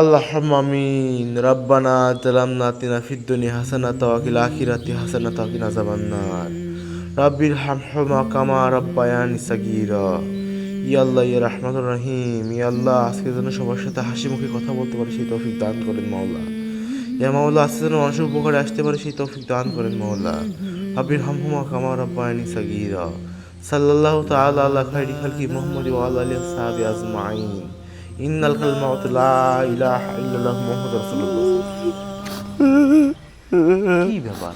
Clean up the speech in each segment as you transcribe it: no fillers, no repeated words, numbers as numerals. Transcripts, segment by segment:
আল্লাহুম্মা আমিন। রাব্বানা যালামনা আতিনা ফিদ দুনিয়া হাসানাতাও ওয়া ফিল আখিরাতি হাসানাতাও ওয়া কিনা আযাবান্নার। রাব্বির হামহুমা কামা রাব্বায়ানি সাগীরা। ইয়া আল্লাহ ইয়া রাহমানুর রহিম। ইয়া আল্লাহ, আজকে যেন সবার সাথে হাসি মুখে কথা বলতে পারি সেই তৌফিক দান করেন মাওলা। ইয়া মাওলা, আজকে যেন মানুষের উপকারে আসতে পারে সেই তৌফিক দান করেন মাওলা। রাব্বির হামহুমা কামা রাব্বায়ানি সাগীরা। সাল্লাল্লাহু তাআলা আলা খাইরি খালকি মুহাম্মদ ওয়া আলা আলিহি ওয়া সাহবিহি আজমাইন। ইন্নাল কালমাত লা ইলাহা ইল্লাল্লাহু মুহাম্মাদুর রাসূলুল্লাহ। কি ব্যাপার?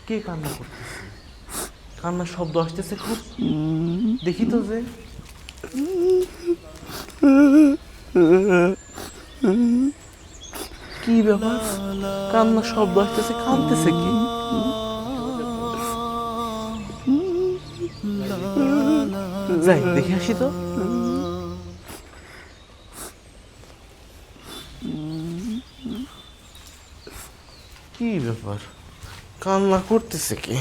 কে কান্না করতেছে? কান্নার শব্দ আসতেছে খুব। দেখি তো যে কি ব্যাপার, কান্নার শব্দ আসতেছে, কাঁদতেছে কি? যাই দেখে আসি তো। কি ব্যাপার, কান্না করতেছে কি?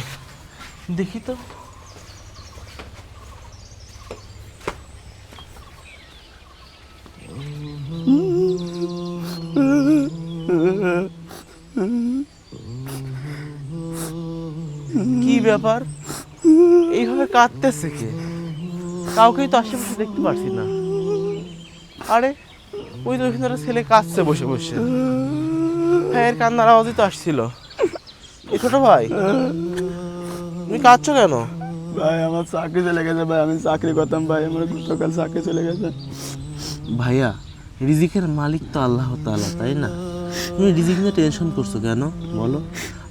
দেখি তো। কি ব্যাপার, এইভাবে কাঁদতেছে কে? কাউকেই তো আশেপাশে দেখতে পারছি না। আরে, ওই তো ওইখানে ছেলে কাঁদছে বসে বসে। হ্যাঁ, এর কান্নার আওয়াজই তো আসছিল। এই ছোট ভাই, তুমি কাঁদছো কেন? ভাই আমার চাকরি চলে গেছে ভাই, আমি চাকরি করতাম ভাই, আমার সকাল চাকরি চলে গেছে। ভাইয়া, রিজিকের মালিক তো আল্লাহ তাআলা, তাই না? তুমি রিজিক নিয়ে টেনশন করছো কেন বলো?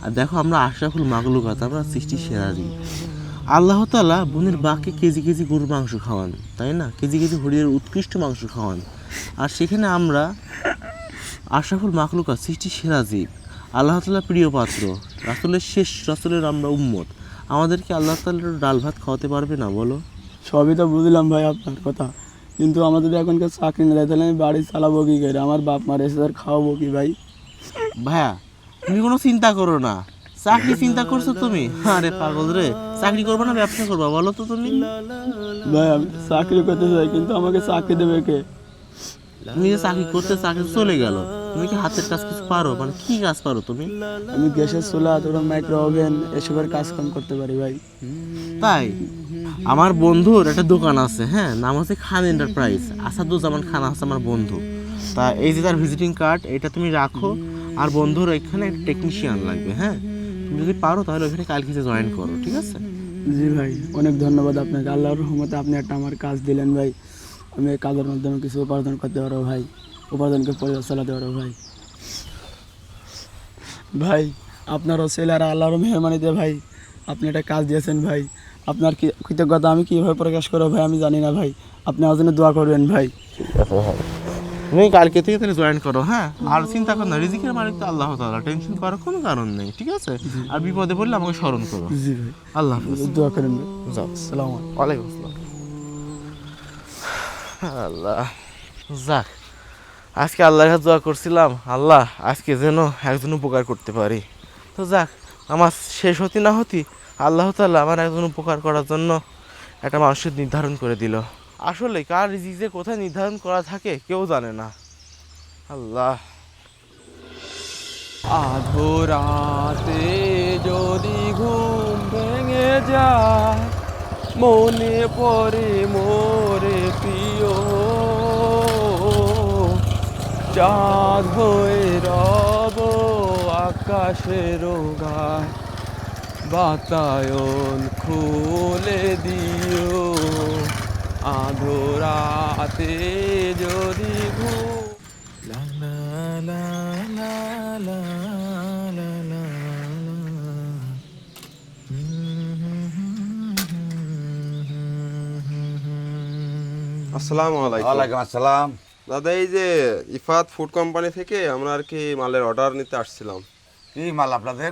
আর দেখো, আমরা আশরাফুল মাগলুকাত, আমরা সৃষ্টি সেরারি। আল্লাহ তাআলা বোনের বাঘকে কেজি কেজি গরুর মাংস খাওয়ান, তাই না? কেজি কেজি হরিণের উৎকৃষ্ট মাংস খাওয়ান। আর সেখানে আমরা আশরাফুল মাখলুকাত, সৃষ্টি সেরা জীব, আল্লাহ তাআলা প্রিয় পাত্র, রাসূলের শেষ রাসূলের আমরা উম্মত। আমাদেরকে আল্লাহ তাআলা ডাল ভাত খাওয়াতে পারবে না বলো? সবই তো বুঝলাম ভাই আপনার কথা, কিন্তু আমার যদি এখনকার চাকরি না দেয় তাহলে আমি বাড়ি চালাবো কি করে? আমার বাপ মার এসে আর খাওয়াবো কি ভাই? ভাইয়া, তুমি কোনো চিন্তা করো না। চাকরি চিন্তা করছো তুমি? আরে পাগল রে, চাকরি করবো না ব্যবসা করবা বলো তো তুমি? ভাই আমি চাকরি করতে চাই, কিন্তু আমাকে চাকরি দেবে কে? তুমি যে চাকরি করতে, চাকরি চলে গেল, তুমি কি হাতের কাজ কিছু পারো? মানে কি কাজ পারো তুমি? আমি গ্যাসের চুলা, তোরা মাইক্রো ওভেন এসবের কাজ কাম করতে পারি ভাই। তাই? আমার বন্ধুর একটা দোকান আছে, হ্যাঁ, নাম হচ্ছে খান এন্টারপ্রাইজ। আসাদুজ্জামান খান আছে আমার বন্ধু। তা এই যে তার ভিজিটিং কার্ড, এটা তুমি রাখো। আর বন্ধুর এখানে একটা টেকনিশিয়ান লাগবে, হ্যাঁ। তুমি যদি পারো তাহলে ওখানে কালকে জয়েন করো, ঠিক আছে? জি ভাই, অনেক ধন্যবাদ আপনাকে। আল্লাহর রহমতে আপনি একটা আমার কাজ দিলেন ভাই। আমি এই কাজের মাধ্যমে কিছু উপার্জন করতে পারবো ভাই, উপার্জনকে পরিবার চালাতে পারবো ভাই। ভাই আপনারও ছেলেরা আল্লাহর মেহরবানিতে ভাই আপনি একটা কাজ দিয়েছেন ভাই। আপনার কি কৃতজ্ঞতা আমি কীভাবে প্রকাশ করবো ভাই আমি জানি না ভাই। আপনি আমার জন্য দোয়া করবেন ভাই। তুমি কালকে থেকে তাহলে জয়েন করো, হ্যাঁ। আর চিন্তা করো না, রিজিকের মালিক তো আল্লাহ তাআলা, টেনশন করার কোনো কারণ নেই, ঠিক আছে? আর বিপদে পড়লে আমাকে স্মরণ করো। জি ভাই, আল্লাহ হাফেজ। দোয়া করেন ভাই। যাও। আসসালামু আলাইকুম। ওয়ালাইকুম আসসালাম। আল্লাহ, যাক, আজকে আল্লাহর কাছে দোয়া করছিলাম, আল্লাহ আজকে যেন একজন উপকার করতে পারি। তো যাক, আমার শেষ হতি না হতি আল্লাহ তাআলা আমার একজন উপকার করার জন্য একটা মানুষের নির্ধারণ করে দিল। আসলে কার রিজিক যে কোথায় নির্ধারণ করা থাকে কেউ জানে না। আল্লাহ। আধো রাতে যদি ঘুম ভেঙে যায়, মনে পড়ে মোরে প্রিয়, চাঁদ হয়ে রব আকাশের গায়, বাতায়ন খুলে দিও। আধো রাতে যদি ঘুম লা লা লা লা লা লা লা আসসালামু আলাইকুম। ওয়ালাইকুম আসসালাম। দাদা, এই যে ইফাত ফুড কোম্পানি থেকে আমরা আর কি মালের অর্ডার নিতে আসছিলাম। কি মাল আপনাদের?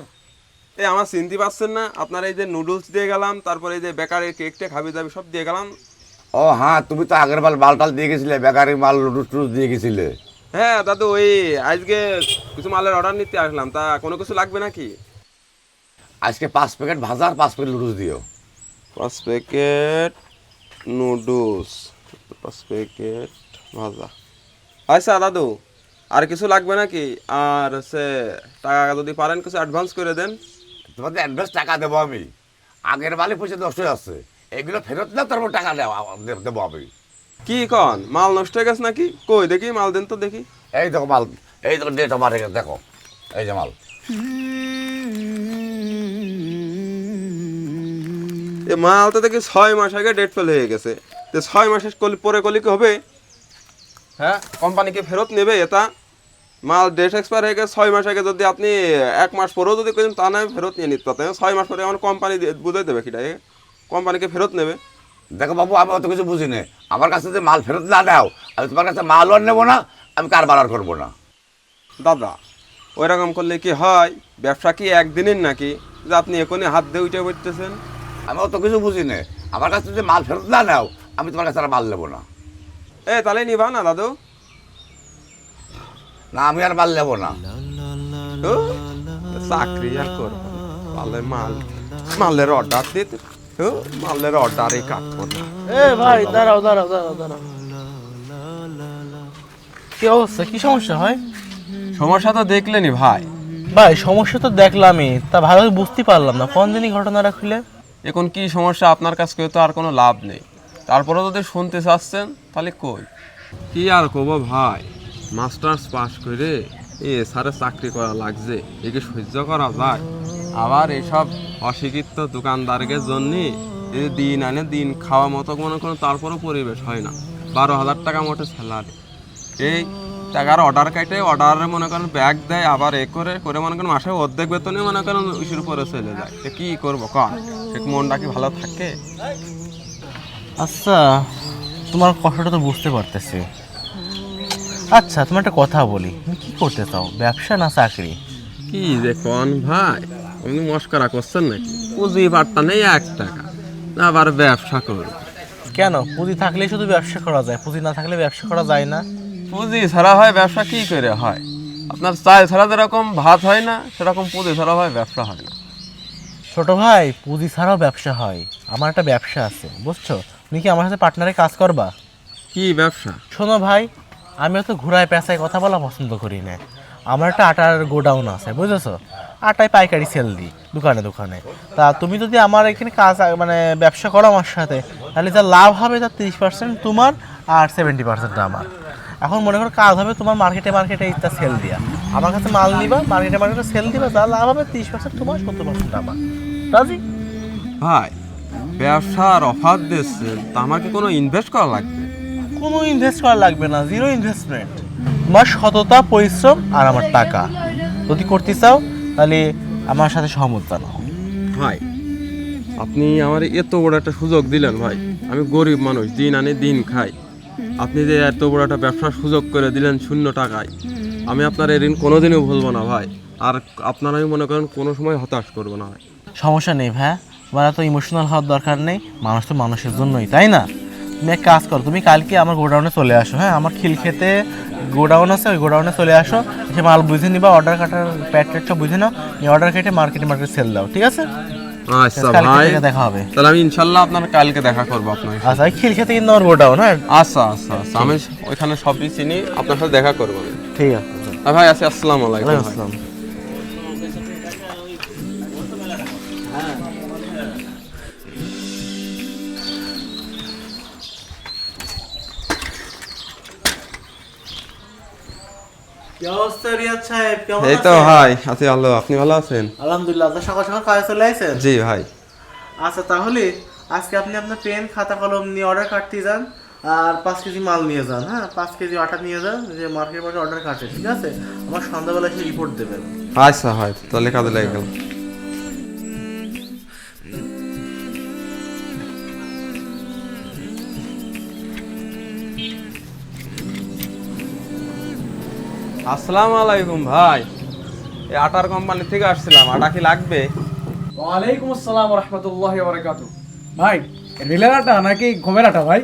এই আমার চিনতে পারছেন না? আপনার এই যে নুডলস দিয়ে গেলাম, তারপরে এই যে বেকারির কেক টেক হাবি জাবি সব দিয়ে গেলাম। ও হ্যাঁ, তুমি তো আগের মাল টাল দিয়ে গেছিলে, বেকারি মাল লুডুস টুডুস দিয়ে গেছিলে। হ্যাঁ দাদু, ওই আজকে কিছু মালের অর্ডার নিতে আসলাম, তা কোনো কিছু লাগবে নাকি? আজকে 5 প্যাকেট ভাজা আর 5 প্যাকেট লুডুস দিও। 5 প্যাকেট নুডলস, 5 প্যাকেট ভাজা। আচ্ছা দাদু, আর কিছু লাগবে নাকি? আর হচ্ছে টাকা যদি পারেন কিছু অ্যাডভান্স করে দেন। তোমাদের অ্যাডভান্স টাকা দেবো আমি, আগের মালে পয়সা নষ্ট হয়ে আসছে, এগুলো ফেরত দাও, তারপর টাকা দেবো আমি। কি কন, মাল নষ্ট হয়ে গেছে নাকি? কই দেখি মাল দেন তো দেখি। এই দেখো মাল, এই দেখো ডেট আমার দেখো, এই যে মাল। এ মাল তো দেখি 6 মাস আগে ডেট ফেল হয়ে গেছে। তো 6 মাসের পরে কলি কি হবে? হ্যাঁ, কোম্পানিকে ফেরত নেবে এটা? মাল ডেট এক্সপায়ার হয়ে গেছে 6 মাস আগে, যদি আপনি 1 মাস পরেও যদি করেন তা নয় ফেরত নিয়ে নিতে পারতেন। 6 মাস পরে আমার কোম্পানি বুঝাই দেবে কিটা, কোম্পানিকে ফেরত নেবে। দেখো বাবু, আমি অত কিছু বুঝি না, আমার কাছে যে মাল ফেরত না দাও, আমি তোমার কাছে মাল আর নেবো না, আমি কারবার আর করবো না। দাদা ওই রকম করলে কি হয়? ব্যবসা কি একদিনের নাকি যে আপনি এখনই হাত দিয়ে উঠে পড়তেছেন? আমি অত কিছু বুঝি না, আমার কাছে যে মাল ফেরত না নাও, আমি তোমার কাছে আর মাল নেবো না। তাহলে নিবা না দাদু? না, আমি আর মাল নেবো না। ও, চাকরি আর করবো না। মালের অর্ডার দিতে, মালের অর্ডারই কাটবো না। ভাই দাঁড়াও দাঁড়াও দাঁড়াও দাঁড়াও, কি অবস্থা, কি সমস্যা হয়? সমস্যা তো দেখলেনি ভাই। ভাই সমস্যা তো দেখলামই, তা ভালো বুঝতে পারলাম না কোন দিনই ঘটনাটা খুলে। এখন কি সমস্যা আপনার কাছে তো আর কোনো লাভ নেই, তারপরে যদি শুনতে চাচ্ছেন তাহলে কই। কি আর কব ভাই, মাস্টার্স পাস করে স্যারে চাকরি করা লাগছে, একে সহ্য করা যায়? আবার এইসব অশিক্ষিত দোকানদারদের জন্য এই দিন আনে দিন খাওয়া মতো মনে করেন, তারপরেও পরিবেশ হয় না। 12,000 টাকা মোটে স্যালারি, এই টাকার অর্ডার কাটে, অর্ডারে মনে করেন ব্যাগ দেয়, আবার করে মনে করেন মাসে অর্ধেক বেতনে মনে করেন ইস্যুর উপরে চলে যায়। তো কী করবো কন, সে মনটা কি ভালো থাকে? আচ্ছা, তোমার কষ্টটা তো বুঝতে পারতেছি। আচ্ছা তোমার একটা কথা বলি, তুমি কি করতে চাও, ব্যবসা না চাকরি? কি যে কন ভাই, আপনি মস্করা করছেন নাকি? পুঁজি পাট্টা নেই 1 টাকা, না আবার ব্যবসা করব? কেন, পুঁজি থাকলেই শুধু ব্যবসা করা যায়, পুঁজি না থাকলে ব্যবসা করা যায় না? পুঁজি ছাড়া হয় ব্যবসা কি করে হয়? আপনার চাল ছাড়া যেরকম ভাত হয় না, সেরকম পুঁজি ছাড়া হয় ব্যবসা হয় না। ছোট ভাই, পুঁজি ছাড়াও ব্যবসা হয়। আমার একটা ব্যবসা আছে বুঝছো, তুমি কি আমার সাথে পার্টনারে কাজ করবা? কি ব্যবসা? শোনো ভাই, আমি অত ঘুরায় পেঁচায় কথা বলা পছন্দ করি না। আমার একটা আটার গোডাউন আছে বুঝেছো, আটায় পাইকারি সেল দিই দোকানে দোকানে। তা তুমি যদি আমার এখানে কাজ মানে ব্যবসা করো আমার সাথে, তাহলে যা লাভ হবে তার 30% তোমার আর 70% আমার। এখন মনে করো কাজ হবে তোমার মার্কেটে ইত্যা সেল দিয়া, আমার কাছে মাল নিবা, মার্কেটে সেল দিবা, যা লাভ হবে 30% তোমার, 70% আমার। রাজি? ভাই ব্যবসার অফার দিচ্ছেন, তা আমাকে কোনো ইনভেস্ট করা লাগবে? কোনো ইনভেস্ট করা লাগবে না, জিরো ইনভেস্টমেন্ট। তোমার সততা, পরিশ্রম আর আমার টাকা। যদি করতে চাও তাহলে আমার সাথে সহমত জানাও। ভাই আপনি আমার এত বড় একটা সুযোগ দিলেন ভাই, আমি গরিব মানুষ, দিন আনি দিন খাই। আপনি যে এত বড় একটা ব্যবসার সুযোগ করে দিলেন 0 টাকায়, আমি আপনার এই ঋণ কোনোদিনও ভুলবো না ভাই। আর আপনার আমি মনে করেন কোনো সময় হতাশ করবো না ভাই। সমস্যা নেই ভাই, তোমার এত ইমোশনাল হওয়ার দরকার নেই, মানুষ তো মানুষের জন্যই, তাই না? তুমি এক কাজ করো, তুমি কালকে আমার গোডাউনে চলে আসো। হ্যাঁ, আমার খিলক্ষেতে গোডাউন আছে, ওই গোডাউনে চলে আসো, এসে মাল বুঝে নিবা, অর্ডার কাটার প্যাট সব বুঝে নাও, এই অর্ডার কেটে মার্কেটে সেল দাও, ঠিক আছে? আচ্ছা কালকে ভাই, থেকে দেখা হবে। তাহলে আমি ইনশাল্লাহ আপনার কালকে দেখা করবো আপনার সাথে। আচ্ছা, এই খিলক্ষেতে কিন্তু আমার গোডাউন। হ্যাঁ আচ্ছা আচ্ছা আচ্ছা, আমি ওইখানে সবই চিনি, আপনার সাথে দেখা করবো আমি। ঠিক আছে। ভাই আছি, আসসালামু আলাইকুম ভাই। আসসালাম। কি অবস্থা রিয়াদ সাহেব, কেমন এই তো আছেন? ভাই আছি ভালো, আপনি ভালো আছেন? আলহামদুলিল্লাহ। আপনি সকাল সকাল কাজে চলে আসেন? জি ভাই। আচ্ছা, তাহলে আজকে আপনি আপনার পেন খাতা কলম নিয়ে অর্ডার কাটতে যান, আর 5 কেজি মাল নিয়ে যান। হ্যাঁ, 5 কেজি আটা নিয়ে যান, যে মার্কেটে অর্ডার কাটে, ঠিক আছে? আমার সন্ধ্যাবেলা এসে রিপোর্ট দেবেন। আচ্ছা ভাই, তাহলে কাজে লেগে গেল। আসসালামু আলাইকুম ভাই, এই আটার কোম্পানি থেকে আসছিলাম, আটা কি লাগবে? ওয়ালাইকুম আসসালাম রহমতুল্লাহ বারাকাতু। ভাই রেলের আটা নাকি গমের আটা ভাই?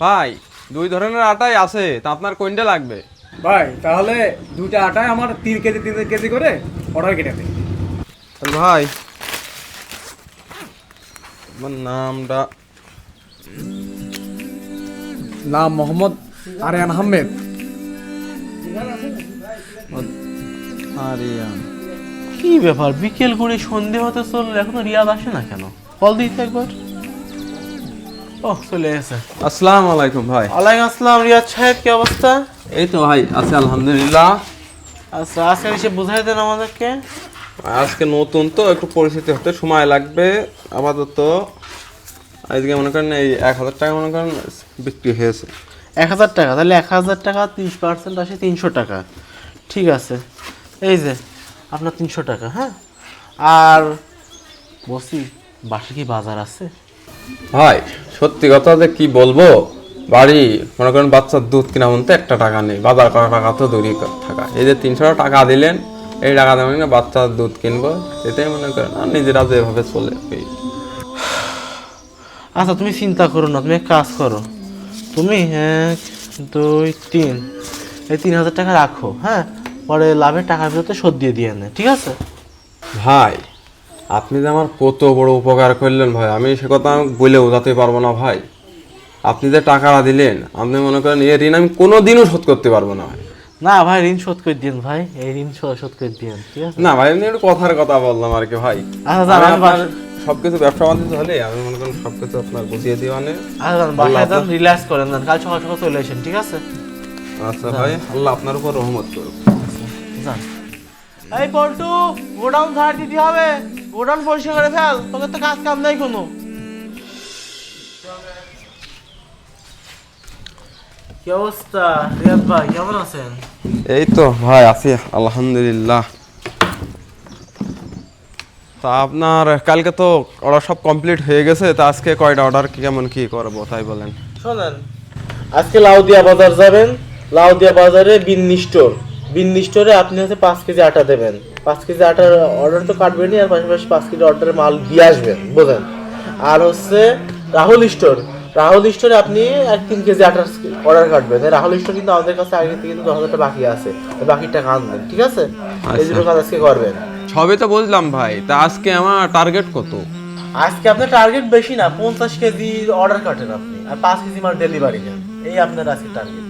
ভাই 2 ধরনের আটাই আছে, তা আপনার কোনটা লাগবে? ভাই তাহলে 2টা আটায় আমার 3 কেজি করে অর্ডার কেটে দিন। তাহলে ভাই আমার নামটা, নাম মোহাম্মদ আরিয়ান আহমেদ। আরিয়ান। কি ব্যাপার, বিকেল করে সন্ধে হতে চললো, এখনো রিয়াদ আসে না কেন? কল দিই তো একবার। ও চলে এসে। আসসালামু আলাইকুম ভাই। ওয়ালাইকুম আসসালাম। রিয়াদ সাহেব, কি অবস্থা? এই তো ভাই আছে আলহামদুলিল্লাহ। আচ্ছা, আজকে এসে বুঝাই দেন আমাদেরকে। আজকে নতুন তো একটু পরিস্থিতি হতে সময় লাগবে। আপাতত আজকে মনে করেন এই 1000 টাকা মনে করেন বিক্রি হয়েছে। 1000 টাকা, তাহলে 1000 টাকা 30% আসে 300 টাকা। ঠিক আছে, এই যে আপনার 300 টাকা। হ্যাঁ, আর বলছি বাসে কি বাজার আছে? ভাই সত্যি কথা যে কি বলবো, বাড়ি মনে করেন বাচ্চার দুধ কিনা মনতে একটা টাকা নেই, বাজার করা টাকা তো দূরই থাকা। এই যে 300 টাকা দিলেন, এই টাকা দিয়ে মনে বাচ্চার দুধ কিনবো, এটাই মনে করেন আর নিজেরা যেভাবে চলে। আচ্ছা তুমি চিন্তা করো না, তুমি এক কাজ করো, তুমি 1 2 3 এই 3000 টাকা রাখো। হ্যাঁ, পরে লাভের টাকার ভিতরে শোধ দিয়ে দিয়ে নে, ঠিক আছে? ভাই আপনি যে আমার কত বড় উপকার করলেন ভাই, আমি সে কথা আমি বলে বোঝাতে পারবো না ভাই। আপনি যে টাকাটা দিলেন, আপনি মনে করেন এই ঋণ আমি কোনোদিনও শোধ করতে পারবো না ভাই। না ভাই, ঋণ শোধ করে দিন ভাই, এই ঋণ শোধ করে দিন, ঠিক আছে? না ভাই এমনি একটু কথার কথা বললাম আর কি ভাই। আচ্ছা যান, আমি আমি আপনার সবকিছু ব্যবসা বাণিজ্য হলে আমি মনে করেন সবকিছু আপনার বুঝিয়ে দিই মানে। আচ্ছা যান, বাসায় যান, রিল্যাক্স করেন, যান, কাল সকাল সকাল চলে আসেন, ঠিক আছে? আচ্ছা ভাই, আল্লাহ আপনার উপর রহমত করুক। যান। এই পল্টু, গোডাউন ধার দিতে হবে, গোডাউন পরিষ্কার করে ফেল, তোকে তো কাজ কাম নাই কোনো। কি অবস্থা রিয়াদ ভাই, কেমন আছেন? এই তো ভাই আছি আলহামদুলিল্লাহ। তা আপনার কালকে তো অর্ডার সব কমপ্লিট হয়ে গেছে, তা আজকে কয়টা অর্ডার কেমন কি করবো তাই বলেন। শোনেন, আজকে লাউদিয়া বাজার যাবেন, লাউদিয়া বাজারে বিন্নি স্টোর, বিন্নি স্টোরে আপনি হচ্ছে 5 কেজি আটা দেবেন। 5 কেজি আটার অর্ডার তো কাটবেনই, আর পাশাপাশি 5 কেজি অর্ডারের মাল দিয়ে আসবেন, বুঝেন? আর হচ্ছে রাহুল স্টোর, রাহুল স্টোরে আপনি 3 কেজি আটার অর্ডার কাটবেন। রাহুল স্টোর কিন্তু আমাদের কাছে আগে থেকে কিন্তু 10,000 টাকা বাকি আছে, ওই বাকি টাকা আনবেন, ঠিক আছে? এই দুটো কাজ আজকে করবেন। সবই তো বুঝলাম ভাই, তা আজকে আমার টার্গেট কত? আজকে আপনার টার্গেট বেশি না, 50 কেজি অর্ডার কাটেন আপনি, আর 5 কেজি মাল ডেলিভারি দেন, এই আপনার আজকে টার্গেট।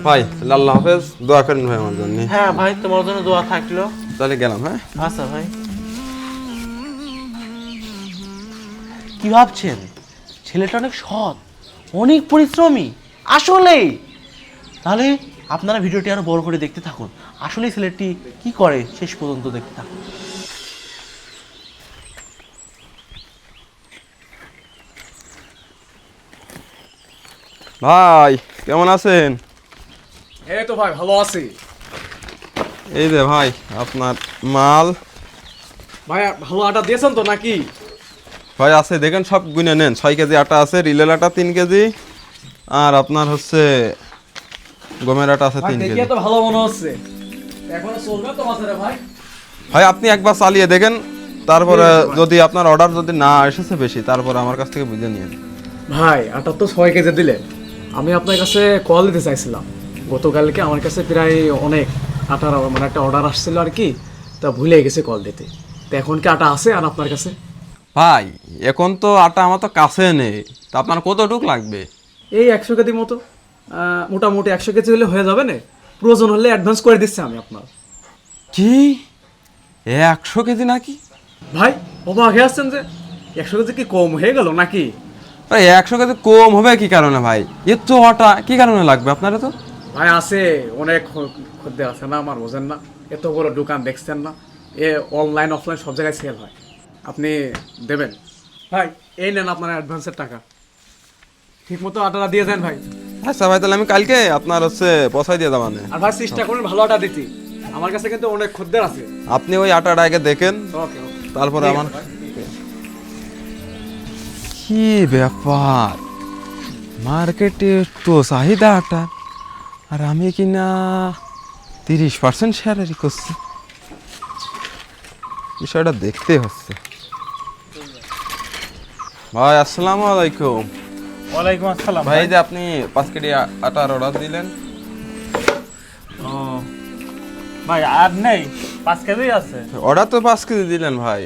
ভাই তাহলে আল্লাহ হাফেজ, দোয়া করেন ভাই আমার জন্য। হ্যাঁ ভাই, তোমার জন্য দোয়া থাকলো। তাহলে গেলাম। হ্যাঁ আচ্ছা ভাই। কি ভাবছেন, ছেলেটা অনেক সৎ, অনেক পরিশ্রমী আসলেই। তাহলে আপনারা ভিডিওটি আরো বড় করে দেখতে থাকুন, আসলে ছেলেটি কি করে শেষ পর্যন্ত দেখতে থাকুন। ভাই কেমন আছেন? এই তো ভাই ভালো আছি। এই যে ভাই আপনার মাল। ভাই ভালো আটা দিয়েছেন তো নাকি? ভাই আছে দেখেন, সব গুনে নেন। 6 কেজি আটা আছে, রিলের আটা 3 কেজি, আর আপনার হচ্ছে গমের আটা আছে 3 কেজি। তো ভালো মনে হচ্ছে, এখনো চলবে তো বাজারে ভাই। ভাই আপনি একবার চালিয়ে দেখেন, তারপরে যদি আপনার অর্ডার যদি না এসেছে বেশি, তারপরে আমার কাছ থেকে বুঝে নিন। ভাই আটা তো 6 কেজি দিলেন, আমি আপনার কাছে কল দিতে চাইছিলাম। গতকালকে আমার কাছে প্রায় অনেক আটার মানে একটা অর্ডার আসছিল আর কি, তা ভুলে গেছে কল দিতে। তো এখন কি আটা আছে আর আপনার কাছে? ভাই এখন তো আটা আমার তো কাছে নেই, তা আপনার কতটুক লাগবে? এই 100 কেজি মতো, মোটামুটি 100 কেজি হলে হয়ে যাবে না? প্রয়োজন হলে অ্যাডভান্স করে দিচ্ছি আমি আপনার। কি 100 কেজি নাকি? ভাই অবাক হয়ে আসছেন যে, 100 কেজি কি কম হয়ে গেল নাকি? ভাই 100 কেজি কম হবে কি কারণে ভাই? এর তো আটা কি কারণে লাগবে আপনারা? তো ভাই আছে অনেক খদ্দের আছে না আমার, বোঝেন না? এত বড় দোকান দেখছেন না, এ অনলাইন অফলাইন সব জায়গায় সেল হয়, আপনি দেবেন। ভাই এই নেন আপনার অ্যাডভান্সের টাকা, ঠিক মতো আটাটা দিয়ে দেন ভাই। আচ্ছা ভাই, তাহলে আমি কালকে আপনার হচ্ছে পৌঁছাই দিয়ে যাবানে। আর ভাই চেষ্টা করুন ভালো আটা দিতে, আমার কাছে কিন্তু অনেক খদ্দের আছে। আপনি ওই আটাটা আগে দেখেন, ওকে ওকে, তারপরে আমার কি ব্যাপার, মার্কেটে তো চাহিদা আটা, আর আমি কিনা 30% শেয়ারি করছি। বিষয়টা দেখতে হচ্ছে। ভাই আসসালামু আলাইকুম। ওয়ালাইকুম আসসালাম ভাই যে আপনি 5 কেজি আটার অর্ডার দিলেন। ও ভাই, আর নেই, 5 কেজি আছে। অর্ডার তো 5 কেজি দিলেন ভাই।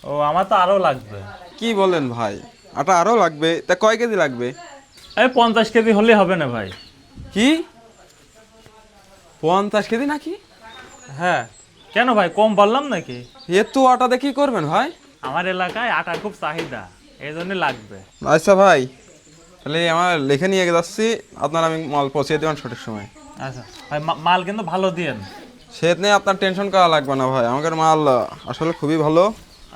ও আমার তো আরো লাগবে। কি বলেন ভাই, আটা আরো লাগবে? তা কয় কেজি লাগবে? এই 50 কেজি হলে হবে না ভাই? কি 50 কেজি নাকি? হ্যাঁ, কেন ভাই কম বললাম নাকি? এত আটা দিয়ে কি করবেন ভাই? আমার এলাকায় আটার খুব চাহিদা, এই জন্য লাগবে। আচ্ছা ভাই, তাহলে আমার লিখে নিয়ে যাচ্ছি, আপনার আমি মাল পৌঁছে দেবেন সঠিক সময়। আচ্ছা ভাই, মাল কিন্তু ভালো দিয়েন। সে নিয়ে আপনার টেনশন করা লাগবে না ভাই, আমাদের মাল আসলে খুবই ভালো।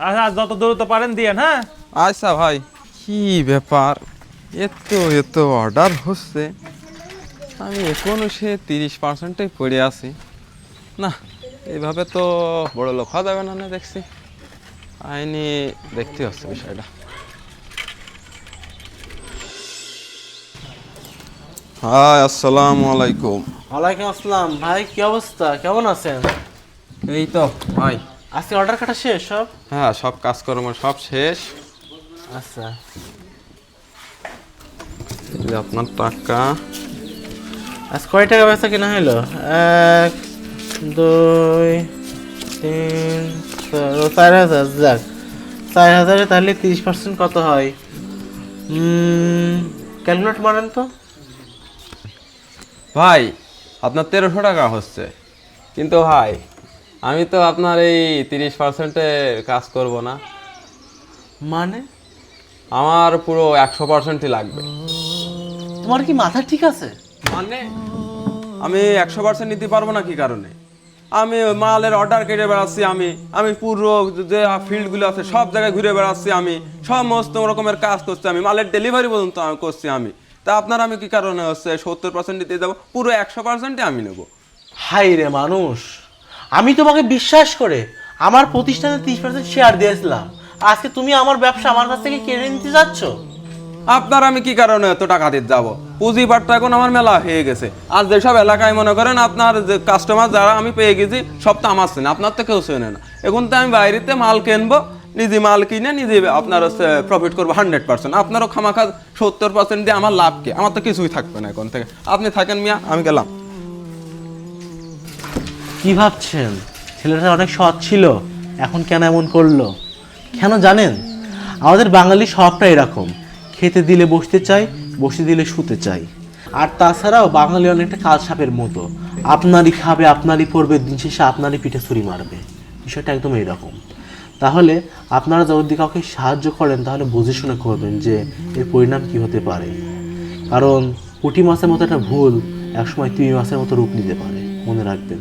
আচ্ছা, যত দ্রুত পারেন দিয়েন। হ্যাঁ আচ্ছা ভাই, কি ব্যাপার, এত অর্ডার হচ্ছে, আমি এখনো সে 30%-এই পড়ে আছি। না, এইভাবে তো বড় লোক হওয়া যাবে না দেখছি, আইনি দেখতে হচ্ছে বিষয়টা। হাই, আসসালামু আলাইকুম। ওয়ালাইকুম আসসালাম ভাই, কি অবস্থা, কেমন আছেন? এই তো ভাই, আজকে অর্ডার কাটা শেষ সব? হ্যাঁ সব কাজকর্ম সব শেষ। আচ্ছা, এই যে আপনার টাকা। আজ কয় টাকা বেচা কিনা হলো? 1 2 3 4,000। যাক, 4,000-এ তাহলে 30% কত হয়? ক্যালকুলেট মারেন তো। ভাই আপনার 1300 টাকা হচ্ছে, কিন্তু ভাই আমি তো আপনার এই 30%-এর কাজ করব না, মানে আমার পুরো 100%ই লাগবে। তোমার কি মাথা ঠিক আছে? মানে আমি 100% নিতে পারবো না, কি কারণে? আমি ওই মালের অর্ডার কেটে বেড়াচ্ছি, আমি পুরো যে ফিল্ডগুলো আছে সব জায়গায় ঘুরে বেড়াচ্ছি, আমি সমস্ত রকমের কাজ করছি, আমি মালের ডেলিভারি পর্যন্ত আমি করছি। তা আপনার আমি কি কারণে হচ্ছে 70% দিতে যাবো? পুরো 100%ই আমি নেবো। হাই রে মানুষ, আমি তোমাকে বিশ্বাস করে আমার প্রতিষ্ঠানে 30% শেয়ার দিয়েছিলাম, আজকে তুমি আমার ব্যবসা আমার কাছ থেকে কেড়ে নিতে যাচ্ছ। আপনার আমি কি কারণে এত টাকা দিতে যাবো? পুঁজি পাটটা এখন আমার মেলা হয়ে গেছে, আর যেসব এলাকায় মনে করেন আপনার যে কাস্টমার যারা আমি পেয়ে গেছি সব তো আমার চেনে, আপনার তো কেউ চেনে না। এখন তো আমি বাইরেতে মাল কিনবো, নিজে মাল কিনে নিজে আপনার হচ্ছে প্রফিট করবো 100%। আপনারও খামাখা 70% দিয়ে আমার লাভ কি? আমার তো কিছুই থাকবে না এখন থেকে। আপনি থাকেন মিয়া, আমি গেলাম। কি ভাবছেন ছেলেটা অনেক সৎ ছিল, এখন কেন এমন করলো? কেন জানেন, আমাদের বাঙালি স্বভাবটা এরকম, খেতে দিলে বসতে চাই, বসতে দিলে শুতে চাই। আর তাছাড়াও বাঙালি অনেকটা কাল সাপের মতো, আপনারই খাবে আপনারই পড়বে, দিন শেষে আপনারই পিঠে ছুরি মারবে। বিষয়টা একদম এইরকম। তাহলে আপনারা যদি কাউকে সাহায্য করেন তাহলে বুঝে শুনে করবেন যে এর পরিণাম কি হতে পারে, কারণ পুঁটি মাছের মতো একটা ভুল একসময় তিমি মাছের মতো রূপ নিতে পারে, মনে রাখবেন।